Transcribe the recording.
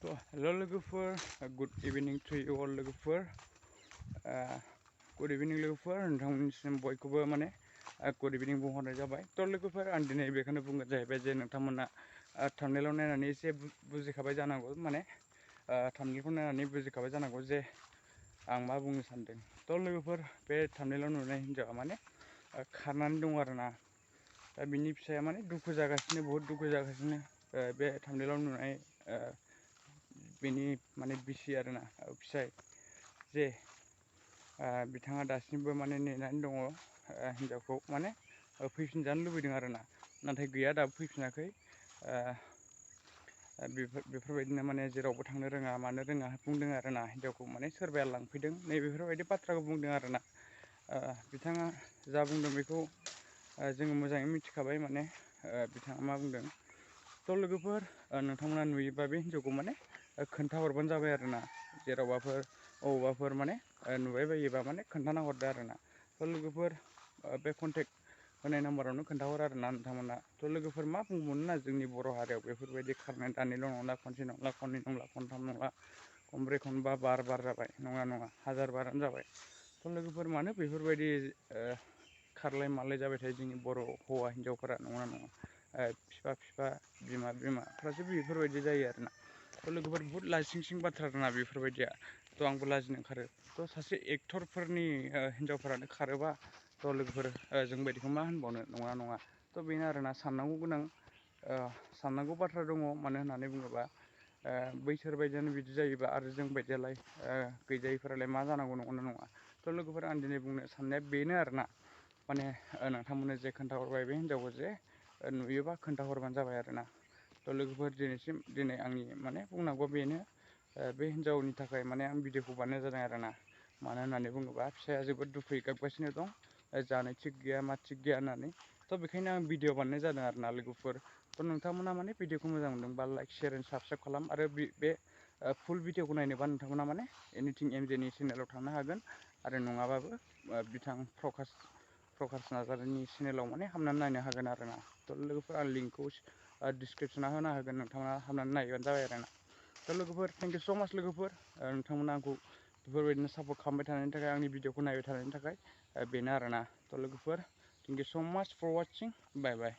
So, hello logofer, good evening to you all logofer. Good evening logofer, नोंथांमोननिसिम बयखौबो माने good evening बुंहरनाय जाबाय। तो लोगोफोर आं दिनै बेखौनो बुंगोन जाहैबाय जे नोंथांमोना thumbnail नायनानै एसे बुजिखाबाय जानांगौ माने thumbnailखौ नायनानै बुजिखाबाय जानांगौ जे आं मा बुंनो सानदों। तो लोगोफोर बे thumbnail नुनाय हिनजावा माने खारनानै दं आरोना। दा बिनि फिसाया माने दुखु जागासिनो बहुत दुखु जागासिनो बे thumbnail नुनाय बेनि माने बिसि आरोना फिसाय जे बिथाङा दासिमबो माने नेनानै दङ हिनजावखौ माने फैफिनजानो लुबैदों आरोना नाथाय गैया दाबो फैफिनाखै बेफोरबायदिनो माने जेरावबो थांनो रोङा मानो रोङा बुंदों आरोना हिनजावखौ माने सोरबाया लांफैदों नै बेफोरबायदि बाथ्राखौ बुंदों आरोना बिथाङा जा बुंदों बेखौ जोङो मोजाङै मिथिखाबाय माने बिथाङा मा बुंदों तो लोगोफोर नोंथांमोना नुयोबा बे हिनजावखौ माने खोन्थाहरबानो जाबाय आरोना जेरावबाफोर अबावबाफोर माने नुबाय बायोबा माने खोन्थाना हरदो आरोना तो लोगोफोर बे कन्टेक्ट होनाय नाम्बारावनो खोन्थाहर आरोना नोंथांमोना तो लोगोफोर मा बुंबावनो ना जोंनि बर' हारियाव बेफोरबायदि खारनाय दानिल' नंला खनसे नंला खननै नंला खनथाम नंला खनब्रै खनबा बार जाबाय नङा हाजार बारानो जाबाय तो लोगोफोर मानो बेफोरबायदि खारलाय मारलाय जाबाय थायो जोंनि बर' हौवा हिन्जावफोरा नङा बिफा बिमाफ्रासो बेफोरबायदि जायो आरोना तो लोगोफोर बहुत लासिंसिं बाथ्रा आरोना बेफोरबायदिया तो आंबो लाजिनो ओंखारो तो सासे एक्टरफोरनि हिन्जावफोरानो खारोबा तो लोगोफोर जों बायदिखौ मा होनबावनो नङा तो बेनो आरोना साननांगौ बाथ्रा दङ मानो होननानै बुङोबा बैसोर बायदियानो बिदि जायोबा आरो जों बायदियालाय गैजायिफोरालाय मा जानांगौ नंगौना नङा तो लोगोफोर आं दिनै बुंनो साननाया बेनो आरोना माने नोंथांमोननो जे खोन्थाहरबाय बे हिन्जावखौ जे नुयोबा खोन्थाहरबानो जाबाय आरोना तो लोगोफोर दिनै आंनि माने बुंनांगौआ बेनो बे हिन्जावनि थाखाय माने आं भिडिअखौ बानायनाय जादों आरोना मानो होननानै बुङोबा फिसाया जोबोद दुखुयै गाबगासिनो दं जानो थिग गैया मा थिग गैया होननानै तो बेखायनो आं भिडिअ बानायनाय जादों आरोना लोगोफोर तो नोंथांमोना माने भिडिअखौ मोजां मोनदोंबा लाइक शेयार एन्ड साबस्क्राइब खालाम आरो बे फुल भिडिअखौ नायनोबा नोंथांमोना माने एनिथिं एमजेनि चेनेलाव थांनो हागोन आरो नङाबाबो बिथां प्रकाश नार्जारिनि चेनेलाव माने हाबनानै नायनो हागोन आरोना तो लोगोफोर आं लिंकखौ डिसक्रिपसनाव होना होगोन नोंथाङा हाबनानै नायबानो जाबाय आरोना तो लोगोफोर थेंक इउ स' माच लोगोफोर नोंथांमोना आंखौ बेफोरबायदिनो सापर्ट खालामबाय थानायनि थाखाय आंनि भिडिअखौ नायबाय थानायनि थाखाय बेनो आरोना तो लोगोफोर थेंक इउ स' माच फर वाचिं बाय बाय